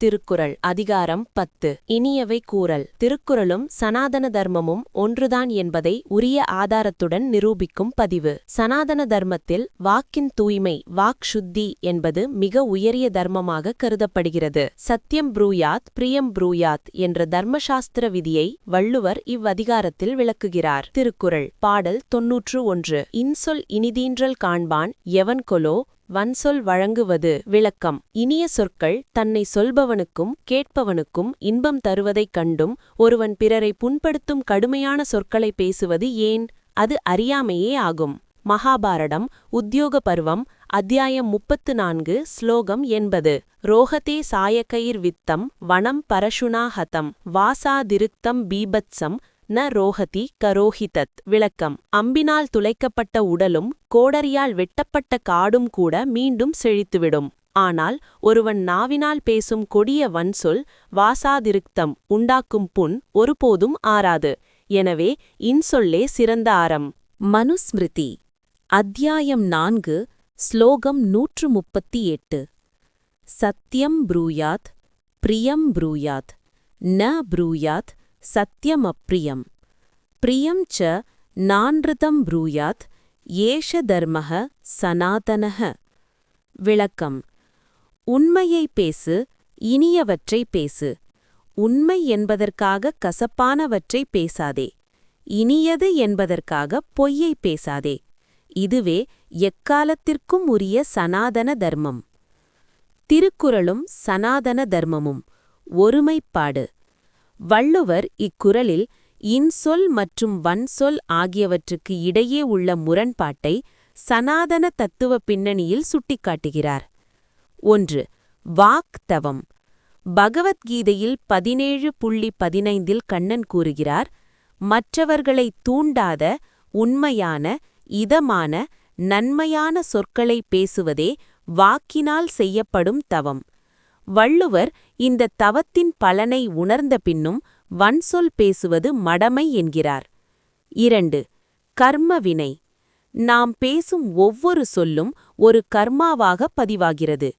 திருக்குறள் அதிகாரம் 10 இனியவை கூறல். திருக்குறளும் சனாதன தர்மமும் ஒன்றுதான் என்பதை உரிய ஆதாரத்துடன் நிரூபிக்கும் பதிவு. சனாதன தர்மத்தில் வாக்கின் தூய்மை வாக் சுத்தி என்பது மிக உயரிய தர்மமாக கருதப்படுகிறது. சத்யம் ப்ரூயாத் பிரியம் ப்ரூயாத் என்ற தர்மசாஸ்திர விதியை வள்ளுவர் இவ்வதிகாரத்தில் விளக்குகிறார். திருக்குறள் பாடல் 91. இன்சொல் இனிதீன்றல் காண்பான் எவன்கொலோ வன்சொல் வழங்குவது. விளக்கம் இனிய சொற்கள் தன்னை சொல்பவனுக்கும் கேட்பவனுக்கும் இன்பம் தருவதைக் கண்டும் ஒருவன் பிறரை புண்படுத்தும் கடுமையான சொற்களை பேசுவது ஏன்? அது அறியாமையே ஆகும். மகாபாரதம் உத்யோக பருவம் அத்தியாயம் 34 ஸ்லோகம் 80. ரோஹதே சாயகைர் வித்தம் வனம் பரஷுனா ஹதம் வாசாதிருக்தம் பீபத்சம் ந ரோஹதி கரோஹிதத். விளக்கம் அம்பினால் துளைக்கப்பட்ட உடலும் கோடரியால் வெட்டப்பட்ட காடும் கூட மீண்டும் செழித்துவிடும். ஆனால் ஒருவன் நாவினால் பேசும் கொடிய வன்சொல் வாசாதிருக்தம் உண்டாக்கும் புண் ஒருபோதும் ஆறாது. எனவே இன்சொல்லே சிறந்த அறம். மனுஸ்மிருதி அத்தியாயம் 4 ஸ்லோகம் 138. சத்யம் ப்ரூயாத் பிரியம் ப்ரூயாத் ந ப்ரூயாத் சத்யம் அப்ரியம் பிரியம் ச நான்ருதம் ப்ரூயாத் ஏஷ தர்மஹ சனாதனஹ. விளக்கம் உண்மையை பேசு, இனியவற்றை பேசு. உண்மை என்பதற்காக கசப்பானவற்றை பேசாதே. இனியது என்பதற்காக பொய்யை பேசாதே. இதுவே எக்காலத்திற்கும் உரிய சனாதன தர்மம். திருக்குறளும் சனாதன தர்மமும் ஒருமைப்பாடு. வள்ளுவர் இக்குறளில் இன்சொல் மற்றும் வன்சொல் ஆகியவற்றுக்கு இடையே உள்ள முரண்பாட்டை சனாதன தத்துவ பின்னணியில் சுட்டிக்காட்டுகிறார். 1. வாக் தவம். பகவத்கீதையில் 17.15 கண்ணன் கூறுகிறார், மற்றவர்களை தூண்டாத உண்மையான இதமான நன்மையான சொற்களை பேசுவதே வாக்கினால் செய்யப்படும் தவம். வள்ளுவர் இந்த தவத்தின் பலனை உணர்ந்த பின்னும் வன்சொல் பேசுவது மடமை என்கிறார். 2. கர்ம வினை. நாம் பேசும் ஒவ்வொரு சொல்லும் ஒரு கர்மாவாக பதிவாகிறது.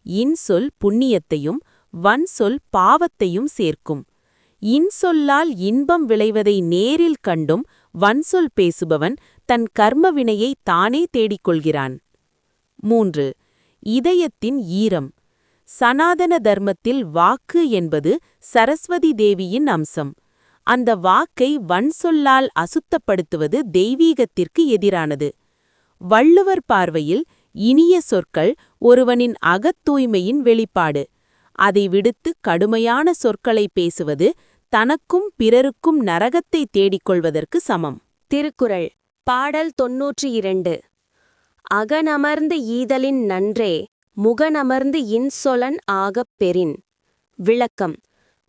இன்சொல் புண்ணியத்தையும் வன்சொல் பாவத்தையும் சேர்க்கும். இன்சொல்லால் இன்பம் விளைவதை நேரில் கண்டும் வன்சொல் பேசுபவன் தன் கர்ம வினையை தானே தேடிக்கொள்கிறான். 3. இதயத்தின் ஈரம். சனாதன தர்மத்தில் வாக்கு என்பது சரஸ்வதி தேவியின் அம்சம். அந்த வாக்கை வன்சொல்லால் அசுத்தப்படுத்துவது தெய்வீகத்திற்கு எதிரானது. வள்ளுவர் பார்வையில் இனிய சொற்கள் ஒருவனின் அகத்தூய்மையின் வெளிப்பாடு. அதை விடுத்து கடுமையான சொற்களை பேசுவது தனக்கும் பிறருக்கும் நரகத்தை தேடிக்கொள்வதற்கு சமம். திருக்குறள் பாடல் 92. அகனமர்ந்து ஈதலின் நன்றே முகனமர்ந்து இன்சொலன் ஆகப் பெறின். விளக்கம்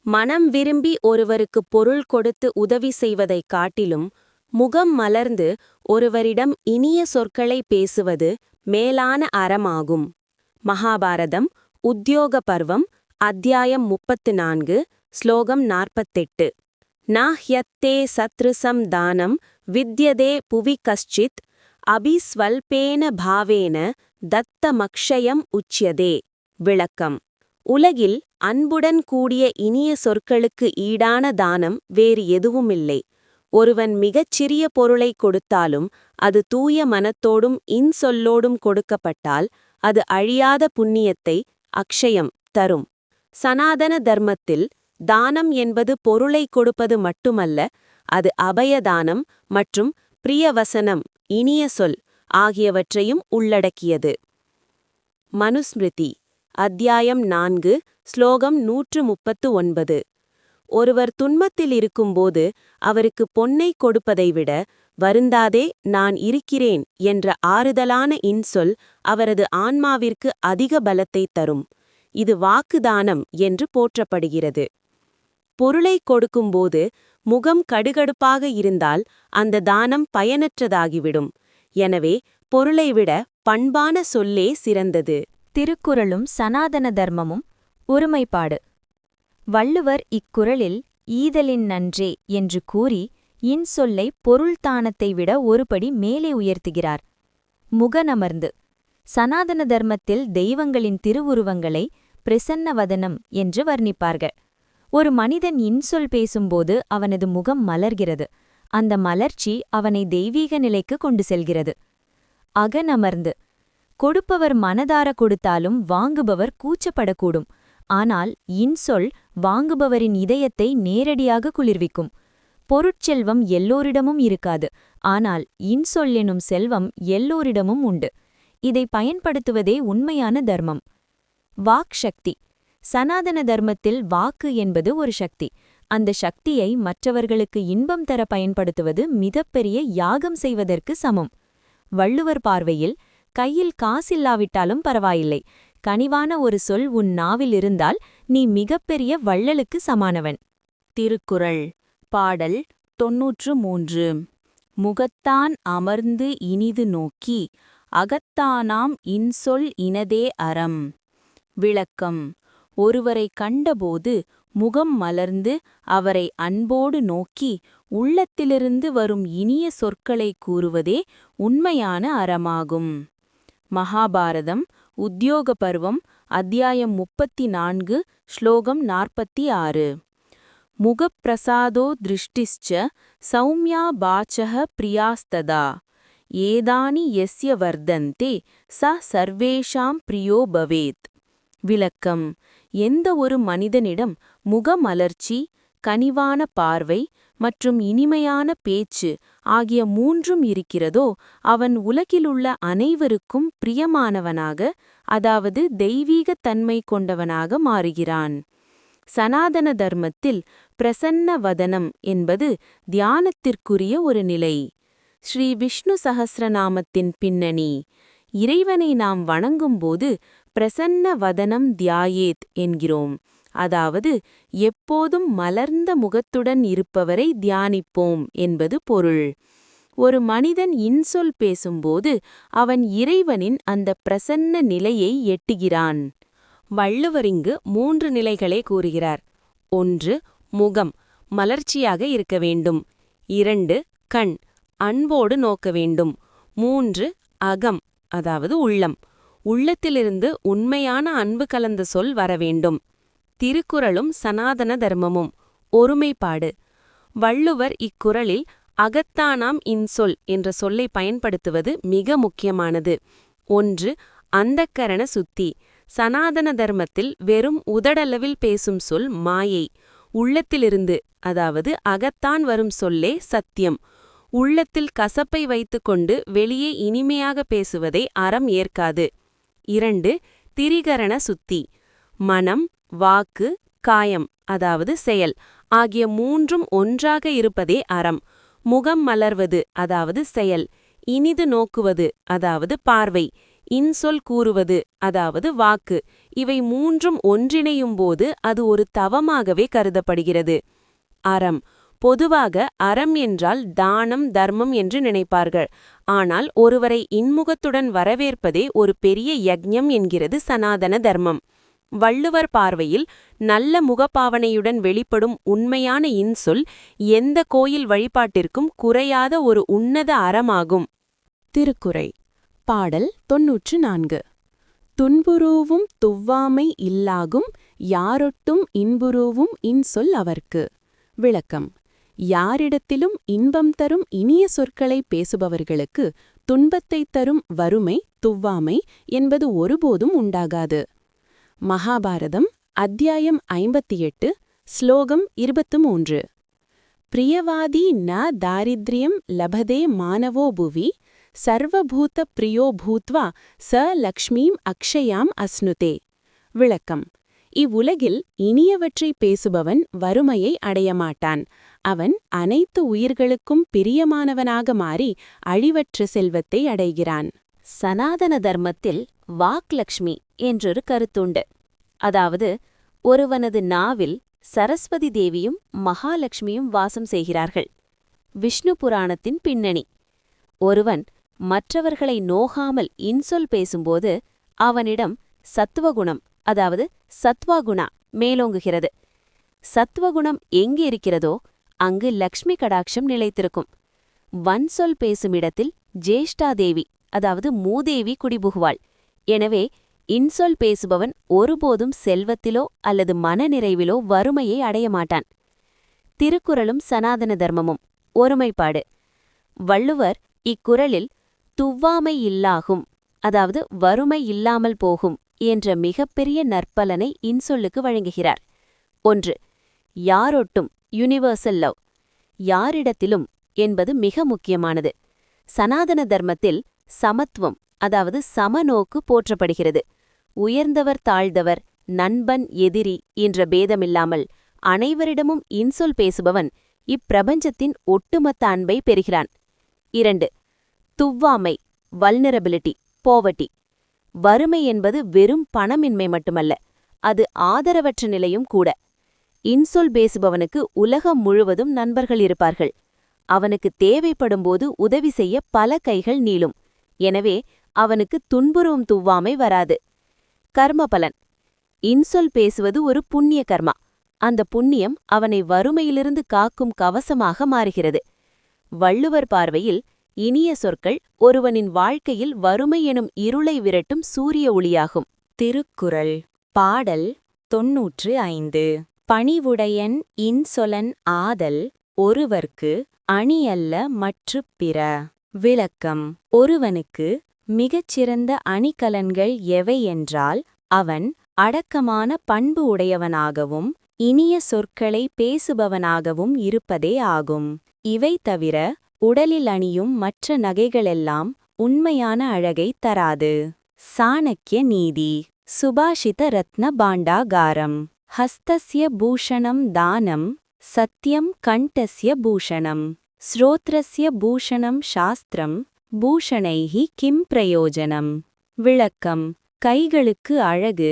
மனம் விரும்பி ஒருவருக்கு பொருள் கொடுத்து உதவி செய்வதைக் காட்டிலும் முகம் மலர்ந்து ஒருவரிடம் இனிய சொற்களை பேசுவது மேலான அறமாகும். மகாபாரதம் உத்யோக பர்வம் அத்தியாயம் 34 ஸ்லோகம் 48. ந ஹ்யத்தே சத்ருசம் தானம் வித்யதே புவி கஷ்சித் அபிஸ்வல்பேன பாவேன தத்தமக்ஷயம் உச்யதே. விளக்கம் உலகில் அன்புடன் கூடிய இனிய சொற்களுக்கு ஈடான தானம் வேறு எதுவுமில்லை. ஒருவன் மிகச் சிறிய பொருளை கொடுத்தாலும் அது தூய மனத்தோடும் இன்சொல்லோடும் கொடுக்கப்பட்டால் அது அழியாத புண்ணியத்தை அக்ஷயம் தரும். சனாதன தர்மத்தில் தானம் என்பது பொருளை கொடுப்பது மட்டுமல்ல, அது அபயதானம் மற்றும் பிரியவசனம் இனிய சொல் ஆகியவற்றையும் உள்ளடக்கியது. மனுஸ்மிருதி அத்தியாயம் 4 ஸ்லோகம் 139. ஒருவர் துன்பத்தில் இருக்கும்போது அவருக்கு பொன்னை கொடுப்பதை விட வருந்தாதே நான் இருக்கிறேன் என்ற ஆறுதலான இன்சொல் அவரது ஆன்மாவிற்கு அதிக பலத்தை தரும். இது வாக்குதானம் என்று போற்றப்படுகிறது. பொருளை கொடுக்கும்போது முகம் கடுகடுப்பாக இருந்தால் அந்த தானம் பயனற்றதாகிவிடும். எனவே பொருளை விட பண்பான சொல்லே சிறந்தது. திருக்குறளும் சனாதன தர்மமும் ஒருமைப்பாடு. வள்ளுவர் இக்குறளில் ஈதலின் நன்றே என்று கூறி இன்சொல்லை பொருள்தானத்தை விட ஒருபடி மேலே உயர்த்துகிறார். முகனமர்ந்து. சனாதன தர்மத்தில் தெய்வங்களின் திருவுருவங்களை பிரசன்னவதனம் என்று வர்ணிப்பார்கள். ஒரு மனிதன் இன்சொல் பேசும்போது அவனது முகம் மலர்கிறது. அந்த மலர்ச்சி அவனை தெய்வீக நிலைக்கு கொண்டு செல்கிறது. அகனமர்ந்து கொடுப்பவர் மனதார கொடுத்தாலும் வாங்குபவர் கூச்சப்படக்கூடும். ஆனால் இன்சொல் வாங்குபவரின் இதயத்தை நேரடியாக குளிர்விக்கும். பொருட்செல்வம் எல்லோரிடமும் இருக்காது. ஆனால் இன்சொல் எனும் செல்வம் எல்லோரிடமும் உண்டு. இதை பயன்படுத்துவதே உண்மையான தர்மம். வாக் சக்தி. சனாதன தர்மத்தில் வாக்கு என்பது ஒரு சக்தி. அந்த சக்தியை மற்றவர்களுக்கு இன்பம் தர பயன்படுத்துவது மிகப்பெரிய யாகம் செய்வதற்கு சமம். வள்ளுவர் பார்வையில் கையில் காசில்லாவிட்டாலும் பரவாயில்லை, கனிவான ஒரு சொல் உன் நாவில் இருந்தால் நீ மிகப்பெரிய வள்ளலுக்கு சமானவன். திருக்குறள் பாடல் 93. முகத்தான் அமர்ந்து இனிது நோக்கி அகத்தானாம் இன்சொல் இனதே அறம். விளக்கம். ஒருவரை கண்டபோது முகம் மலர்ந்து அவரை அன்போடு நோக்கி உள்ளத்திலிருந்து வரும் இனிய சொற்களை கூறுவதே உண்மையான அறமாகும். மகாபாரதம் உத்யோக பருவம் அத்தியாயம் 34 ஸ்லோகம் 46. முகப்பிரசாதோ திருஷ்டிஸ்ச சௌம்யா பாச்சக பிரியாஸ்ததா ஏதானி யஸ்ய வர்தந்தே ச சர்வேஷாம் பிரியோ பவேத். விளக்கம். எந்த ஒரு மனிதனிடம் முகமலர்ச்சி, கனிவான பார்வை மற்றும் இனிமையான பேச்சு ஆகிய மூன்றும் இருக்கிறதோ அவன் உலகிலுள்ள அனைவருக்கும் பிரியமானவனாக, அதாவது தெய்வீகத் தன்மை கொண்டவனாக மாறுகிறான். சனாதன தர்மத்தில் பிரசன்ன வதனம் என்பது தியானத்திற்குரிய ஒரு நிலை. ஸ்ரீ விஷ்ணு சஹஸ்ரநாமத்தின் பின்னணி. இறைவனை நாம் வணங்கும்போது பிரசன்ன வதனம் தியாயேத் என்கிறோம். அதாவது எப்போதும் மலர்ந்த முகத்துடன் இருப்பவரை தியானிப்போம் என்பது பொருள். ஒரு மனிதன் இன்சொல் பேசும்போது அவன் இறைவனின் அந்த பிரசன்ன நிலையை எட்டுகிறான். வள்ளுவர் இங்கு 3 நிலைகளே கூறுகிறார். 1. முகம் மலர்ச்சியாக இருக்க வேண்டும். 2. கண் அன்போடு நோக்க வேண்டும். 3. அகம் அதாவது உள்ளம். உள்ளத்திலிருந்து உண்மையான அன்பு கலந்த சொல் வரவேண்டும். திருக்குறளும் சனாதன தர்மமும் ஒருமைப்பாடு. வள்ளுவர் இக்குறளில் அகத்தானாம் இன்சொல் என்ற சொல்லை பயன்படுத்துவது மிக முக்கியமானது. 1. அந்தக்கரண சுத்தி. சனாதன தர்மத்தில் வெறும் உதடளவில் பேசும் சொல் மாயை. உள்ளத்திலிருந்து அதாவது அகத்தான் வரும் சொல்லே சத்தியம். உள்ளத்தில் கசப்பை வைத்துக்கொண்டு வெளியே இனிமையாக பேசுவதை அறம் ஏற்காது. 2. திரிகரண சுத்தி. மனம், வாக்கு, காயம் அதாவது செயல் ஆகிய மூன்றும் ஒன்றாக இருப்பதே அறம். முகம் மலர்வது அதாவது செயல், இனிது நோக்குவது அதாவது பார்வை, இன்சொல் கூறுவது அதாவது வாக்கு, இவை மூன்றும் ஒன்றிணையும்போது அது ஒரு தவமாகவே கருதப்படுகிறது. அறம். பொதுவாக அறம் என்றால் தானம், தர்மம் என்று நினைப்பார்கள். ஆனால் ஒருவரை இன்முகத்துடன் வரவேற்பதே ஒரு பெரிய யக்ஞம் என்கிறது சனாதன தர்மம். வள்ளுவர் பார்வையில் நல்ல முகப்பாவனையுடன் வெளிப்படும் உண்மையான இன்சொல் எந்த கோயில் வழிபாட்டிற்கும் குறையாத ஒரு உன்னத அறமாகும். திருக்குறை பாடல் 94. துன்புறூவும் துவ்வாமை இல்லாகும் யாரொட்டும் இன்புறூவும் இன்சொல் அவர்க்கு. விளக்கம். யாரிடத்திலும் இன்பம் தரும் இனிய சொற்களை பேசுபவர்களுக்கு துன்பத்தைத் தரும் வறுமை, துவ்வாமை என்பது ஒருபோதும் உண்டாகாது. மகாபாரதம் அத்தியாயம் 58 ஸ்லோகம் 23. பிரியவாதி ந தாரித்ரியம் லபதே மானவோ புவி சர்வபூத பிரியோ பூத்வா ச லக்ஷ்மீம் அக்ஷயாம் அஸ்னுதே. விளக்கம். இவ்வுலகில் இனியவற்றை பேசுபவன் வறுமையை அடையமாட்டான். அவன் அனைத்து உயிர்களுக்கும் பிரியமானவனாக மாறி அழிவற்ற செல்வத்தை அடைகிறான். சனாதன தர்மத்தில் வாக்லக்ஷ்மி என்றொரு கருத்துண்டு. அதாவது ஒருவனது நாவில் சரஸ்வதி தேவியும் மகாலட்சுமியும் வாசம் செய்கிறார்கள். விஷ்ணு புராணத்தின் பின்னணி. ஒருவன் மற்றவர்களை நோகாமல் இன்சொல் பேசும்போது அவனிடம் சத்துவகுணம் அதாவது சத்வாகுணா மேலோங்குகிறது. சத்வகுணம் எங்கு இருக்கிறதோ அங்கு லக்ஷ்மி கடாட்சம் நிலைத்திருக்கும். வன்சொல் பேசும் இடத்தில் ஜேஷ்டாதேவி அதாவது மூதேவி குடிபுகுவாள். எனவே இன்சொல் பேசுபவன் ஒருபோதும் செல்வத்திலோ அல்லது மனநிறைவிலோ வறுமையை அடைய மாட்டான். திருக்குறளும் சனாதன தர்மமும் ஒருமைப்பாடு. வள்ளுவர் இக்குறளில் துவ்வாமை இல்லாகும், அதாவது வறுமை இல்லாமல் போகும் என்ற மிகப்பெரிய நற்பலனை இன்சொல்லுக்கு வழங்குகிறார். 1. யாரொட்டும் யுனிவர்சல் லவ், யாரிடத்திலும் என்பது மிக முக்கியமானது. சனாதன தர்மத்தில் சமத்துவம், அதாவது சமநோக்கு போற்றப்படுகிறது. உயர்ந்தவர் தாழ்ந்தவர், நண்பன் எதிரி என்ற பேதமில்லாமல் அனைவரிடமும் இன்சொல் பேசுபவன் இப்பிரபஞ்சத்தின் ஒட்டுமொத்த அன்பை பெறுகிறான். 2. துவ்வாமை வல்னரபிலிட்டி போவர்ட்டி, வறுமை என்பது வெறும் பணமின்மை மட்டுமல்ல, அது ஆதரவற்ற நிலையும் கூட. இன்சொல் பேசுபவனுக்கு உலகம் முழுவதும் நண்பர்கள் இருப்பார்கள். அவனுக்கு தேவைப்படும்போது உதவி செய்ய பல கைகள் நீளும். எனவே அவனுக்கு துன்புறும் துவ்வாமை வராது. கர்மபலன். இன்சொல் பேசுவது ஒரு புண்ணிய கர்மா. அந்த புண்ணியம் அவனை வறுமையிலிருந்து காக்கும் கவசமாக மாறுகிறது. வள்ளுவர் பார்வையில் இனிய சொற்கள் ஒருவனின் வாழ்க்கையில் வறுமை எனும் இருளை விரட்டும் சூரிய ஒளியாகும். திருக்குறள் பாடல் 95. பணிவுடையன் இன்சொலன் ஆதல் ஒருவர்க்கு அணியல்ல மற்றுப் பிற. விளக்கம். ஒருவனுக்கு மிகச்சிறந்த அணிகலன்கள் எவை என்றால் அவன் அடக்கமான பண்பு உடையவனாகவும் இனிய சொற்களை பேசுபவனாகவும் இருப்பதே ஆகும். இவை தவிர உடலில் அணியும் மற்ற நகைகளெல்லாம் உண்மையான அழகை தராது. சாணக்கிய நீதி. சுபாஷித ரத்ன பாண்டாகாரம். ஹஸ்தஸ்ய பூஷணம் தானம் சத்யம் கண்டஸ்ய பூஷணம் ஸ்ரோத்ரஸ்ய பூஷணம் சாஸ்திரம் பூஷணைஹி கிம் பிரயோஜனம். விளக்கம். கைகளுக்கு அழகு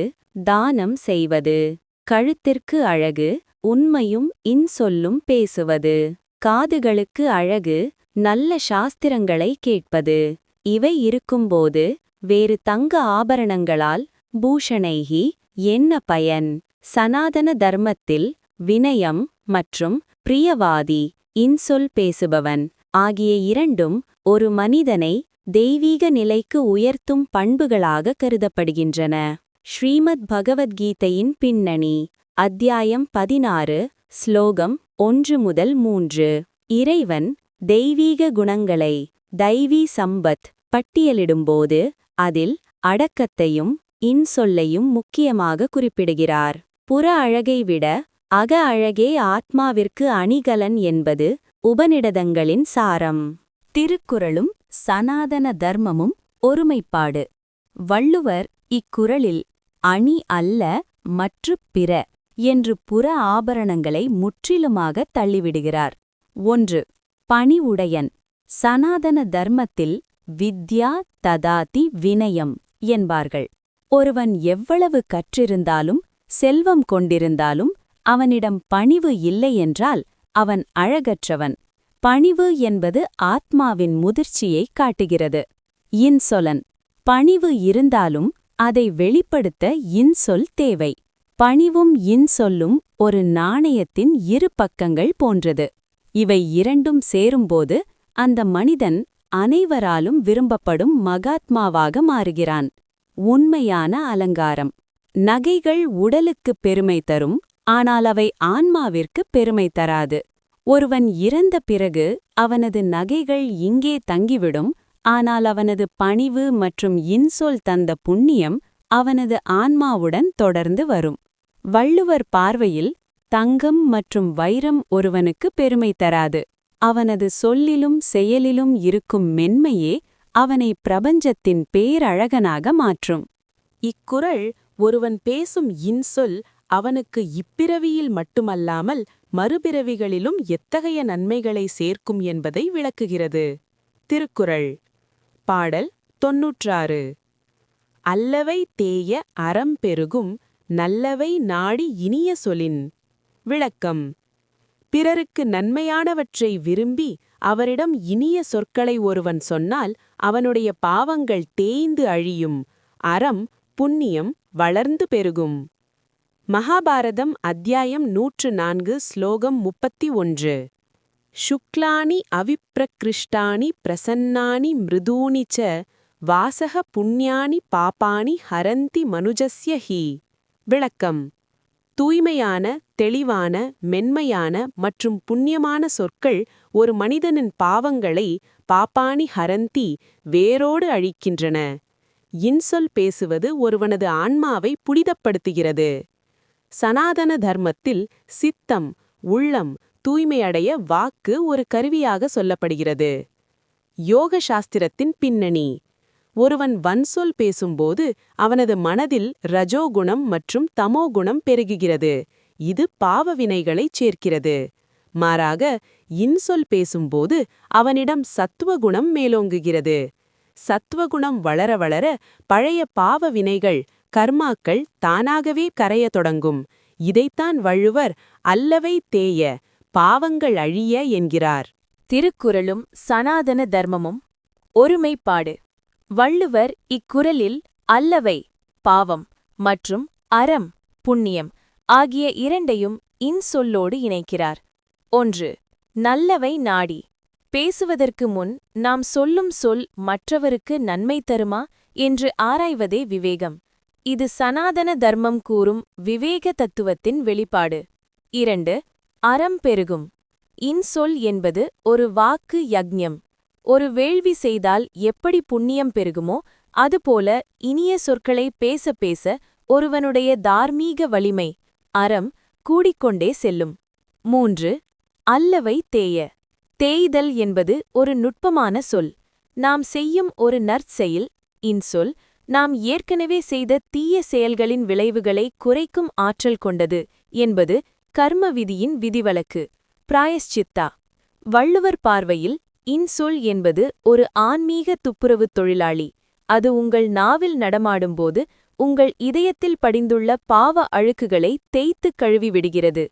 தானம் செய்வது, கழுத்திற்கு அழகு உண்மையும் இன்சொல்லும் பேசுவது, காதுகளுக்கு அழகு நல்ல சாஸ்திரங்களை கேட்பது. இவை இருக்கும்போது வேறு தங்க ஆபரணங்களால் பூஷணைஹி என்ன பயன்? சனாதன தர்மத்தில் வினயம் மற்றும் பிரியவாதி இன்சொல் பேசுபவன் ஆகிய இரண்டும் ஒரு மனிதனை தெய்வீக நிலைக்கு உயர்த்தும் பண்புகளாக கருதப்படுகின்றன. ஸ்ரீமத் பகவத்கீதையின் பின்னணி. அத்தியாயம் 16, ஸ்லோகம் 1-3. இறைவன் தெய்வீக குணங்களை தைவீ சம்பத் பட்டியலிடும்போது அதில் அடக்கத்தையும் இன்சொல்லையும் முக்கியமாக குறிப்பிடுகிறார். புற அழகை விட அக அழகே ஆத்மாவிற்கு அணிகலன் என்பது உபநிடதங்களின் சாரம். திருக்குறளும் சனாதன தர்மமும் ஒருமைப்பாடு. வள்ளுவர் இக்குறளில் அணி அல்ல மற்றுப் பிற என்று புற ஆபரணங்களை முற்றிலுமாக தள்ளிவிடுகிறார். 1. பணிவுடையன். சனாதன தர்மத்தில் வித்யா ததாதி வினயம் என்பார்கள். ஒருவன் எவ்வளவு கற்றிருந்தாலும் செல்வம் கொண்டிருந்தாலும் அவனிடம் பணிவு இல்லையென்றால் அவன் அழகற்றவன். பணிவு என்பது ஆத்மாவின் முதிர்ச்சியை காட்டுகிறது. இன்சொலன். பணிவு இருந்தாலும் அதை வெளிப்படுத்த இன்சொல் தேவை. பணிவும் இன்சொல்லும் ஒரு நாணயத்தின் இரு பக்கங்கள் போன்றது. இவை இரண்டும் சேரும்போது அந்த மனிதன் அனைவராலும் விரும்பப்படும் மகாத்மாவாக மாறுகிறான். உண்மையான அலங்காரம். நகைகள் உடலுக்கு பெருமை தரும், ஆனால் அவை ஆன்மாவிற்கு பெருமை தராது. ஒருவன் இறந்த பிறகு அவனது நகைகள் இங்கே தங்கிவிடும், ஆனால் அவனது பணிவு மற்றும் இன்சொல் தந்த புண்ணியம் அவனது ஆன்மாவுடன் தொடர்ந்து வரும். வள்ளுவர் பார்வையில் தங்கம் மற்றும் வைரம் ஒருவனுக்கு பெருமை தராது. அவனது சொல்லிலும் செயலிலும் இருக்கும் மென்மையே அவனை பிரபஞ்சத்தின் பேரழகனாக மாற்றும். இக்குறள் ஒருவன் பேசும் இன்சொல் அவனுக்கு இப்பிறவியில் மட்டுமல்லாமல் மறுபிறவிகளிலும் எத்தகைய நன்மைகளை சேர்க்கும் என்பதை விளக்குகிறது. திருக்குறள் பாடல் 96. அல்லவை தேய அறம் பெருகும் நல்லவை நாடி இனிய சொலின். விளக்கம். பிறருக்கு நன்மையானவற்றை விரும்பி அவரிடம் இனிய சொற்களை ஒருவன் சொன்னால் அவனுடைய பாவங்கள் தேய்ந்து அழியும், அறம் புண்ணியம் வளர்ந்து பெருகும். மகாபாரதம் அத்தியாயம் 104 ஸ்லோகம் 31. சுக்லானி அவிப்ரகிருஷ்டானி பிரசன்னானி மிருதூனி ச வாசக புண்ணியானி பாபானி ஹரந்தி மனுஜஸ்ய ஹி. விளக்கம்: தூய்மையான, தெளிவான, மென்மையான மற்றும் புண்ணியமான சொற்கள் ஒரு மனிதனின் பாவங்களை பாப்பானி ஹரந்தி வேரோடு அழிக்கின்றன. இன்சொல் பேசுவது ஒருவனது ஆன்மாவை புனிதப்படுத்துகிறது. சனாதன தர்மத்தில் சித்தம், உள்ளம் தூய்மையடைய வாக்கு ஒரு கருவியாக சொல்லப்படுகிறது. யோக சாஸ்திரத்தின் பின்னணி: ஒருவன் வன்சொல் பேசும்போது அவனது மனதில் ரஜோகுணம் மற்றும் தமோகுணம் பெருகுகிறது. இது பாவ வினைகளைச் சேர்க்கிறது. மாறாக, இன்சொல் பேசும்போது அவனிடம் சத்துவகுணம் மேலோங்குகிறது. சத்துவகுணம் வளர வளர பழைய பாவ வினைகள், கர்மாக்கள் தானாகவே கரையத் தொடங்கும். இதைத்தான் வள்ளுவர் அல்லவை தேய, பாவங்கள் அழிய என்கிறார். திருக்குறளும் சனாதன தர்மமும். ஒருமைப்பாடு. வள்ளுவர் இக்குறளில் அல்லவை, பாவம், மற்றும் அறம், புண்ணியம் ஆகிய இரண்டையும் இன்சொல்லோடு இணைக்கிறார். 1. நல்லவை நாடி. பேசுவதற்கு முன் நாம் சொல்லும் சொல் மற்றவருக்கு நன்மை தருமா என்று ஆராய்வதே விவேகம். இது சனாதன தர்மம் கூறும் விவேக தத்துவத்தின் வெளிப்பாடு. 2. அறம் பெருகும். இன்சொல் என்பது ஒரு வாக்கு யக்ஞம். ஒரு வேள்வி செய்தால் எப்படி புண்ணியம் பெருகுமோ அதுபோல இனிய சொற்களை பேச பேச ஒருவனுடைய தார்மீக வலிமை, அறம் கூடிக்கொண்டே செல்லும். 3. அல்லவை தேய. தேய்தல் என்பது ஒரு நுட்பமான சொல். நாம் செய்யும் ஒரு நற்செயல், இன்சொல், நாம் ஏற்கனவே செய்த தீய செயல்களின் விளைவுகளை குறைக்கும் ஆற்றல் கொண்டது என்பது கர்ம விதியின் விதிவழக்கு. பிராயஷ்சித்தா. வள்ளுவர் பார்வையில் இன்சொல் என்பது ஒரு ஆன்மீக துப்புரவுத் தொழிலாளி. அது உங்கள் நாவில் நடமாடும்போது உங்கள் இதயத்தில் படிந்துள்ள பாவ அழுக்குகளை தேய்த்துக் கழுவி விடுகிறது.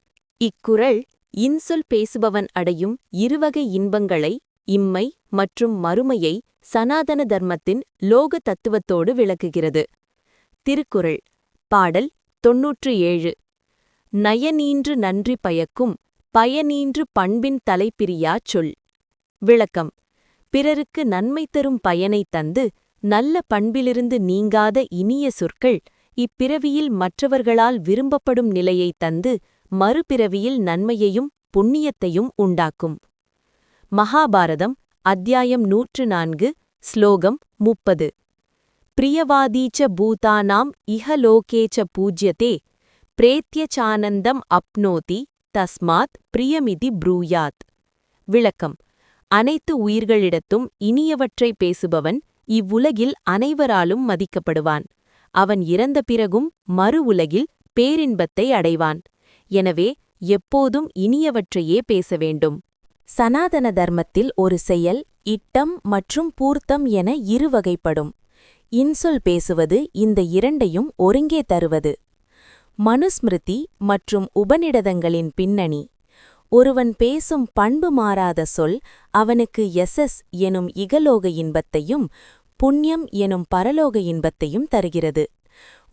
இக்குறள் இன்சொல் பேசுபவன் அடையும் இருவகை இன்பங்களை, இம்மை மற்றும் மறுமையை சனாதன தர்மத்தின் லோக தத்துவத்தோடு விளக்குகிறது. திருக்குறள். பாடல் 97. நயனீன்று நன்றி பயக்கும், பயனீன்று பண்பின் தலைப்பிரியாச் சொல். விளக்கம்: பிறருக்கு நன்மை தரும் பயனைத் தந்து நல்ல பண்பிலிருந்து நீங்காத இனிய சொற்கள் இப்பிறவியில் மற்றவர்களால் விரும்பப்படும் நிலையைத் தந்து மறுபிறவியில் நன்மையையும் புண்ணியத்தையும் உண்டாக்கும். மகாபாரதம் அத்தியாயம் 104 ஸ்லோகம் 30. பிரியவாதீச்ச பூதானாம் இஹலோகேச்ச பூஜ்யதே பிரேத்யசானந்தம் அப்னோதி தஸ்மாத் பிரியமிதி ப்ரூயாத். விளக்கம்: அனைத்து உயிர்களிடத்தும் இனியவற்றை பேசுபவன் இவ்வுலகில் அனைவராலும் மதிக்கப்படுவான். அவன் இறந்த பிறகும் மறு உலகில் பேரின்பத்தை அடைவான். எனவே எப்போதும் இனியவற்றையே பேச வேண்டும். சனாதன தர்மத்தில் ஒரு செயல் இட்டம் மற்றும் பூர்த்தம் என இரு வகைப்படும். இன்சொல் பேசுவது இந்த இரண்டையும் ஒருங்கே தருவது. மனுஸ்மிருதி மற்றும் உபநிடதங்களின் பின்னணி. ஒருவன் பேசும் பண்பு மாறாத சொல் அவனுக்கு யசஸ் எனும் இகலோக இன்பத்தையும் புண்ணியம் எனும் பரலோக இன்பத்தையும் தருகிறது.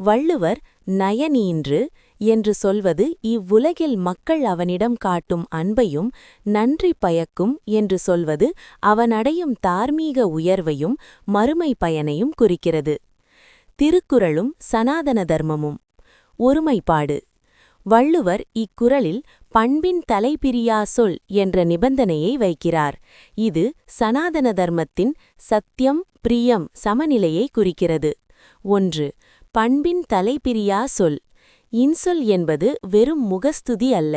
வள்ளுவர் நயனீன்று என்று சொல்வது இவ்வுலகில் மக்கள் அவனிடம் காட்டும் அன்பையும், நன்றி பயக்கும் என்று சொல்வது அவனடையும் தார்மீக உயர்வையும் மறுமை பயனையும் குறிக்கிறது. திருக்குறளும் சனாதன தர்மமும். ஒருமைப்பாடு. வள்ளுவர் இக்குறளில் பண்பின் தலைப்பிரியா சொல் என்ற நிபந்தனையை வைக்கிறார். இது சனாதன தர்மத்தின் சத்தியம், பிரியம் சமநிலையை குறிக்கிறது. 1. பண்பின் தலைப்பிரியா சொல். இன்சொல் என்பது வெறும் முகஸ்துதி அல்ல,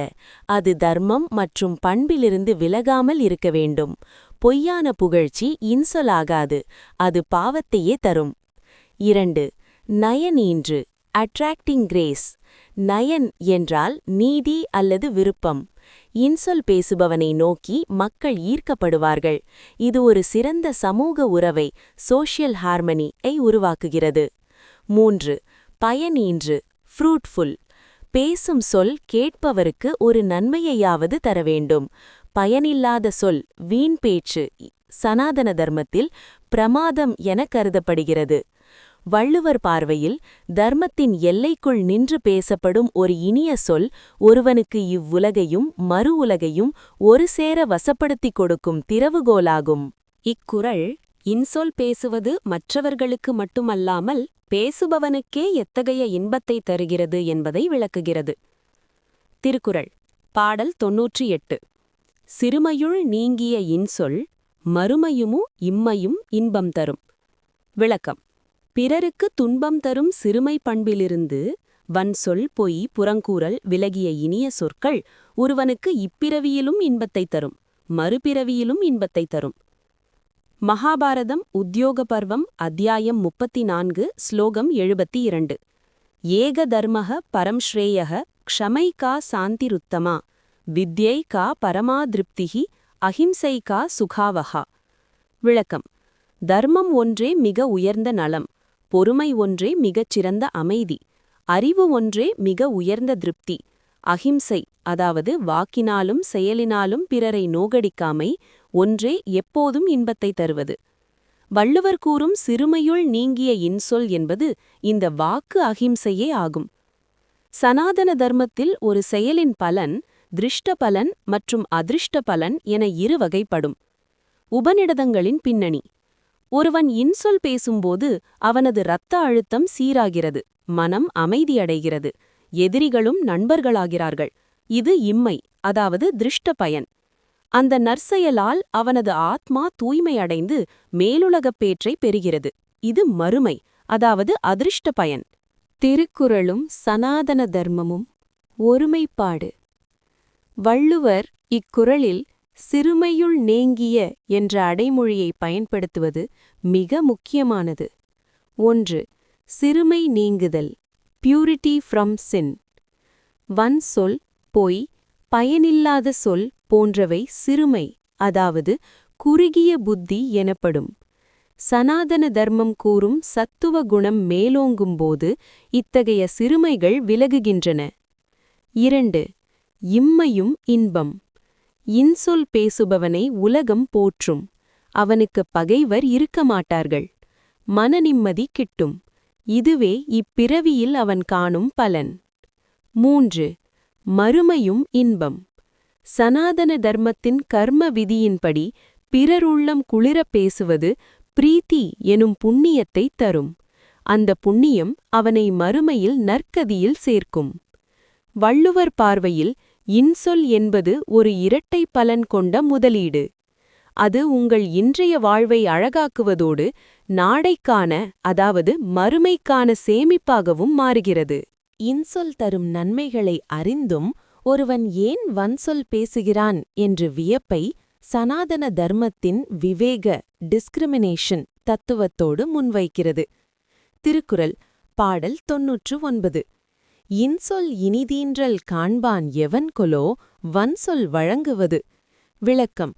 அது தர்மம் மற்றும் பண்பிலிருந்து விலகாமல் இருக்க வேண்டும். பொய்யான புகழ்ச்சி இன்சொலாகாது, அது பாவத்தையே தரும். 2. நயனீன்று அட்ராக்டிங் கிரேஸ். நயன் என்றால் நீதி அல்லது விருப்பம். இன்சொல் பேசுபவனை நோக்கி மக்கள் ஈர்க்கப்படுவார்கள். இது ஒரு சிறந்த சமூக உறவை, சோஷியல் ஹார்மனி-ஐ உருவாக்குகிறது. 3. பயனீன்று ஃப்ரூட்ஃபுல். பேசும் சொல் கேட்பவருக்கு ஒரு நன்மையையாவது தர வேண்டும். பயனில்லாத சொல், வீண் பேச்சு சனாதன தர்மத்தில் பிரமாதம் என கருதப்படுகிறது. வள்ளுவர் பார்வையில் தர்மத்தின் எல்லைக்குள் நின்று பேசப்படும் ஒரு இனிய சொல் ஒருவனுக்கு இவ்வுலகையும் மறு உலகையும் ஒரு சேர வசப்படுத்திக் கொடுக்கும் திறவுகோலாகும். இக்குறள் இன்சொல் பேசுவது மற்றவர்களுக்கு மட்டுமல்லாமல் பேசுபவனுக்கே எத்தகைய இன்பத்தை தருகிறது என்பதை விளக்குகிறது. திருக்குறள் பாடல் 98. சிறுமையுள் நீங்கிய இன்சொல் மறுமையுமு இம்மையும் இன்பம் தரும். விளக்கம்: பிறருக்கு துன்பம் தரும் சிறுமை பண்பிலிருந்து வன்சொல், பொய், புறங்கூறல் விலகிய இனிய சொற்கள் ஒருவனுக்கு இப்பிறவியிலும் இன்பத்தை தரும், மறுபிறவியிலும் இன்பத்தை தரும். மகாபாரதம் உத்யோக பர்வம் அத்தியாயம் 34 ஸ்லோகம் 72. ஏக தர்மஹ பரம் ஸ்ரேயஹ க்ஷமை கா சாந்திருத்தமா வித்யை கா பரமா திருப்திஹி அஹிம்சை கா சுகாவஹா. விளக்கம்: தர்மம் ஒன்றே மிக உயர்ந்த நலம், பொறுமை ஒன்றே மிகச் சிறந்த அமைதி, அறிவு ஒன்றே மிக உயர்ந்த திருப்தி, அஹிம்சை அதாவது வாக்கினாலும் செயலினாலும் பிறரை நோகடிக்காமை ஒன்றே எப்போதும் இன்பத்தை தருவது. வள்ளுவர் கூறும் சிறுமையுள் நீங்கிய இன்சொல் என்பது இந்த வாக்கு அஹிம்சையே ஆகும். சனாதன தர்மத்தில் ஒரு செயலின் பலன் திருஷ்ட பலன் மற்றும் அதிருஷ்ட பலன் என இரு வகைப்படும். உபநிடதங்களின் பின்னணி: ஒருவன் இன்சொல் பேசும்போது அவனது இரத்த அழுத்தம் சீராகிறது, மனம் அமைதியடைகிறது, எதிரிகளும் நண்பர்களாகிறார்கள். இது இம்மை, அதாவது திருஷ்ட பயன். அந்த நற்செயலால் அவனது ஆத்மா தூய்மையடைந்து மேலுலகப் பேற்றை பெறுகிறது. இது மறுமை, அதாவது அதிருஷ்ட பயன். திருக்குறளும் சனாதன தர்மமும் ஒருமைப்பாடு. வள்ளுவர் இக்குறளில் சிறுமையுள் நீங்கிய என்ற அடைமொழியை பயன்படுத்துவது மிக முக்கியமானது. 1. சிறுமை நீங்குதல், பியூரிட்டி ஃப்ரம் சின். வன்சொல், பொய், பயனில்லாத சொல் போன்றவை சிறுமை, அதாவது குறுகிய புத்தி எனப்படும். சனாதன தர்மம் கூறும் சத்துவ குணம் மேலோங்கும்போது இத்தகைய சிறுமைகள் விலகுகின்றன. 2. இம்மையும் இன்பம். இன்சொல் பேசுபவனை உலகம் போற்றும், அவனுக்கு பகைவர் இருக்க மாட்டார்கள், மன நிம்மதி கிட்டும். இதுவே இப்பிறவியில் அவன் காணும் பலன். 3. மறுமையும் இன்பம். சனாதன தர்மத்தின் கர்ம விதியின்படி பிறருள்ளம் குளிரப் பேசுவது பிரீத்தி எனும் புண்ணியத்தை தரும். அந்த புண்ணியம் அவனை மறுமையில் நற்கதியில் சேர்க்கும். வள்ளுவர் பார்வையில் இன்சொல் என்பது ஒரு இரட்டை பலன் கொண்ட முதலீடு. அது உங்கள் இன்றைய வாழ்வை அழகாக்குவதோடு நாளைக்கான, அதாவது மறுமைக்கான சேமிப்பாகவும் மாறுகிறது. இன்சொல் தரும் நன்மைகளை அறிந்தும் ஒருவன் ஏன் வன்சொல் பேசுகிறான் என்று வியப்பை சனாதன தர்மத்தின் விவேக டிஸ்கிரிமினேஷன் தத்துவத்தோடு முன்வைக்கிறது. திருக்குறள் பாடல் 99. இன்சொல் இனிதீன்றல் காண்பான் எவன்கொலோ வன்சொல் வழங்குவது. விளக்கம்: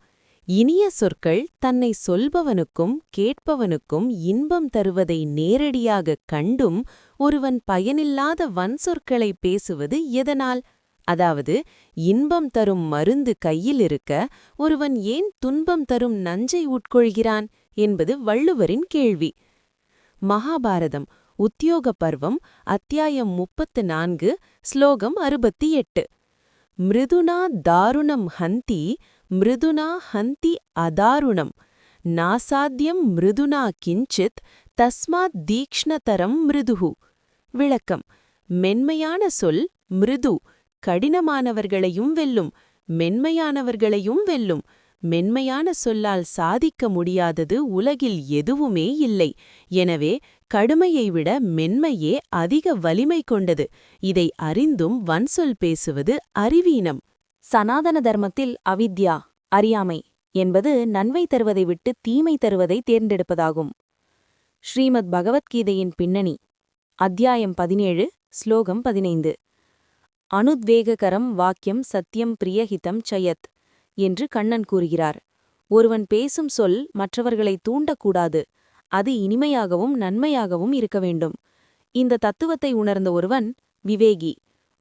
இனிய சொற்கள் தன்னை சொல்பவனுக்கும் கேட்பவனுக்கும் இன்பம் தருவதை நேரடியாகக் கண்டும் ஒருவன் பயனில்லாத வன்சொற்களை பேசுவது எதனால்? அதாவது இன்பம் தரும் மருந்து கையில் இருக்க ஒருவன் ஏன் துன்பம் தரும் நஞ்சை உட்கொள்கிறான் என்பது வள்ளுவரின் கேள்வி. மகாபாரதம் உத்யோக பர்வம் அத்தியாயம் 34 ஸ்லோகம் 68. மிருதுனா தாருணம் ஹந்தி மிருதுனா ஹந்தி அதாருணம் நாசாத்யம் மிருதுனா கிஞ்சித் தஸ்மாத் தீக்ஷ்ணதரம் மிருதுஹு. விளக்கம்: மென்மையான சொல் மிருது, கடினமானவர்களையும் வெல்லும், மென்மையானவர்களையும் வெல்லும். மென்மையான சொல்லால் சாதிக்க முடியாதது உலகில் எதுவுமே இல்லை. எனவே கடுமையை விட மென்மையே அதிக வலிமை கொண்டது. இதை அறிந்தும் வன்சொல் பேசுவது அறிவீனம். சனாதன தர்மத்தில் அவித்யா, அறியாமை என்பது நன்மை தருவதை விட்டு தீமை தருவதை தேர்ந்தெடுப்பதாகும். ஸ்ரீமத் பகவத்கீதையின் பின்னணி அத்தியாயம் 17 ஸ்லோகம் 15. அனுத்வேககரம் வாக்கியம் சத்யம் பிரியஹிதம் சயத் என்று கண்ணன் கூறுகிறார். ஒருவன் பேசும் சொல் மற்றவர்களை தூண்டக்கூடாது, அது இனிமையாகவும் நன்மையாகவும் இருக்க வேண்டும். இந்த தத்துவத்தை உணர்ந்த ஒருவன் விவேகி.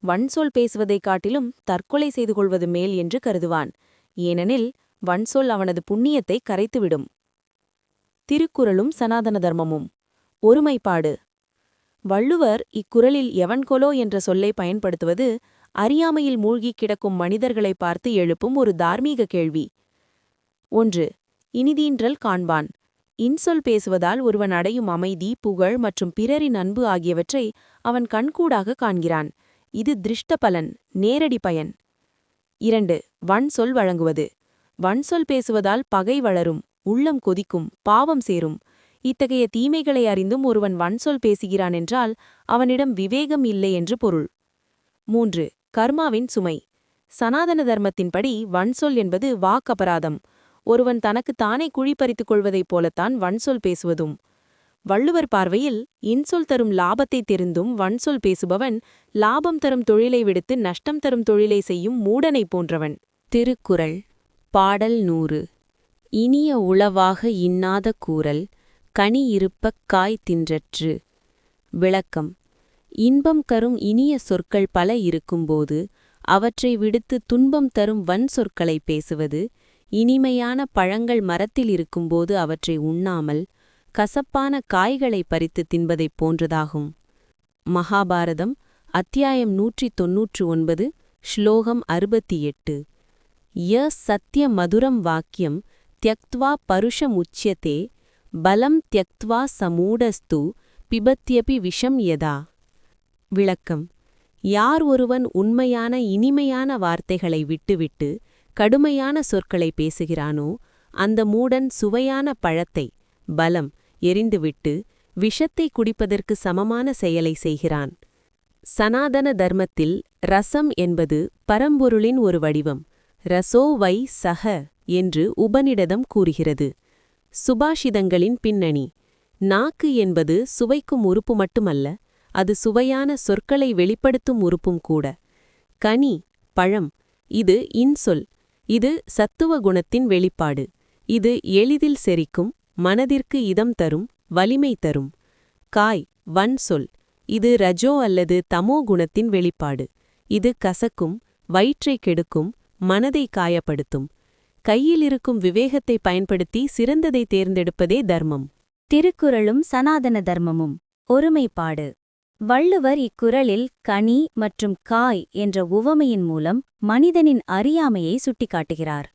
வன்சொல் பேசுவதைக் காட்டிலும் தற்கொலை செய்து கொள்வது மேல் என்று கருதுவான். ஏனெனில் வன்சொல் அவனது புண்ணியத்தை கரைத்துவிடும். திருக்குறளும் சனாதன தர்மமும் ஒருமைப்பாடு. வள்ளுவர் இக்குறளில் எவன்கொலோ என்ற சொல்லை பயன்படுத்துவது அறியாமையில் மூழ்கிக் கிடக்கும் மனிதர்களை பார்த்து எழுப்பும் ஒரு தார்மீக கேள்வி. 1. இனிதீன்றல் காண்பான். இன்சொல் பேசுவதால் ஒருவன் அடையும் அமைதி, புகழ் மற்றும் பிறரின் அன்பு ஆகியவற்றை அவன் கண்கூடாக காண்கிறான். இது திருஷ்ட பலன், நேரடி பயன். 2. வன்சொல் வழங்குவது. வன்சொல் பேசுவதால் பகை வளரும், உள்ளம் கொதிக்கும், பாவம் சேரும். இத்தகைய தீமைகளை அறிந்தும் ஒருவன் வன்சொல் பேசுகிறான் என்றால் அவனிடம் விவேகம் இல்லை என்று பொருள். 3. கர்மாவின் சுமை. சனாதன தர்மத்தின்படி வன்சொல் என்பது வாக்கபராதம். ஒருவன் தனக்கு தானே குழிப்பறித்துக் கொள்வதைப் போலத்தான் வன்சொல் பேசுவதும். வள்ளுவர் பார்வையில் இன்சொல் தரும் லாபத்தை தெரிந்தும் வன்சொல் பேசுபவன் லாபம் தரும் தொழிலை விடுத்து நஷ்டம் தரும் தொழிலை செய்யும் மூடனை போன்றவன். திருக்குறள் பாடல் 100. இனிய உளவாக இன்னாத கூறல் கனி இருப்பக் காய் தின்றற்று. விளக்கம். இன்பம் தரும் இனிய சொற்கள் பல இருக்கும்போது அவற்றை விடுத்து துன்பம் தரும் வன் சொற்களை பேசுவது, இனிமையான பழங்கள் மரத்தில் இருக்கும்போது அவற்றை உண்ணாமல் கசப்பான காய்களை பறித்து தின்பதைப் போன்றதாகும். மகாபாரதம் அத்தியாயம் 199 ஸ்லோகம் 68. ய சத்ய மதுரம் வாக்கியம் த்யக்த்வா பருஷம் உச்யதே பலம் த்யக்த்வா சமூடஸ்து பிபத்யபி விஷம் யதா. விளக்கம். யார் ஒருவன் உண்மையான இனிமையான வார்த்தைகளை விட்டுவிட்டு கடுமையான சொற்களை பேசுகிறானோ அந்த மூடன் சுவையான பழத்தை, பலம், எரிந்துவிட்டு விஷத்தை குடிப்பதற்கு சமமான செயலை செய்கிறான். சனாதன தர்மத்தில் ரசம் என்பது பரம்பொருளின் ஒரு வடிவம். ரசோ வை சஹ என்று உபநிடதம் கூறுகிறது. சுபாஷிதங்களின் பின்னணி. நாக்கு என்பது சுவைக்கும் உறுப்பு மட்டுமல்ல, அது சுவையான சொற்களை வெளிப்படுத்தும் உறுப்பும் கூட. கனி, பழம், இது இன்சொல். இது சத்துவ குணத்தின் வெளிப்பாடு. இது எளிதில் செரிக்கும், மனதிற்கு இதம் தரும், வலிமை தரும். காய், வன்சொல். இது ரஜோ அல்லது தமோ குணத்தின் வெளிப்பாடு. இது கசக்கும், வயிற்றை கெடுக்கும், மனதை காயப்படுத்தும். கையில் இருக்கும் விவேகத்தை பயன்படுத்தி சிறந்ததை தேர்ந்தெடுப்பதே தர்மம். திருக்குறளும் சனாதன தர்மமும். ஒருமைப்பாடு. வள்ளுவர் இக்குறளில் கனி மற்றும் காய் என்ற உவமையின் மூலம் மனிதனின் அறியாமையை சுட்டிக்காட்டுகிறார்.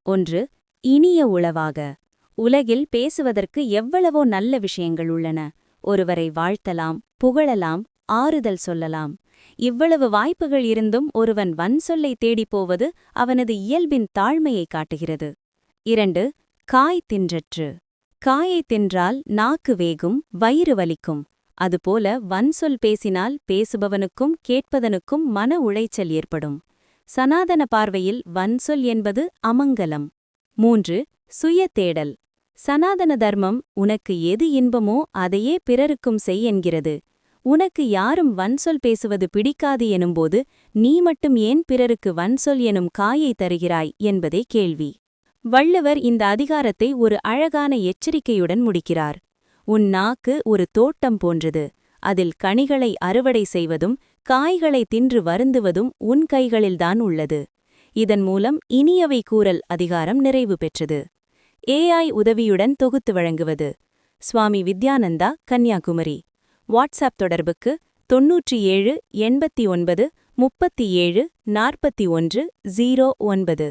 1. இனிய உளவாக. உலகில் பேசுவதற்கு எவ்வளவோ நல்ல விஷயங்கள் உள்ளன. ஒருவரை வாழ்த்தலாம், புகழலாம், ஆறுதல் சொல்லலாம். இவ்வளவு வாய்ப்புகள் இருந்தும் ஒருவன் வன்சொல்லை தேடிப்போவது அவனது இயல்பின் தாழ்மையை காட்டுகிறது. 2. காய் தின்றற்று. காயை தின்றால் நாக்கு வேகும், வயிறு வலிக்கும். அதுபோல வன்சொல் பேசினால் பேசுபவனுக்கும் கேட்பதனுக்கும் மன உளைச்சல் ஏற்படும். சனாதன பார்வையில் வன்சொல் என்பது அமங்கலம். 3. சுய தேடல். சனாதன தர்மம் உனக்கு எது இன்பமோ அதையே பிறருக்கும் செய் என்கிறது. உனக்கு யாரும் வன்சொல் பேசுவது பிடிக்காது எனும்போது நீ மட்டும் ஏன் பிறருக்கு வன்சொல் எனும் காயை தருகிறாய் என்பதே கேள்வி. வள்ளுவர் இந்த அதிகாரத்தை ஒரு அழகான எச்சரிக்கையுடன் முடிக்கிறார். உன் நாக்கு ஒரு தோட்டம் போன்றது. அதில் கனிகளை அறுவடை செய்வதும் காய்களை தின்று வருந்துவதும் உன் கைகளில்தான் உள்ளது. இதன் மூலம் இனியவை கூறல் அதிகாரம் நிறைவு பெற்றது. AI உதவியுடன் தொகுத்து வழங்குவது சுவாமி வித்யானந்தா, கன்னியாகுமரி. வாட்ஸ்அப் தொடர்புக்கு 97 89 37 41 09.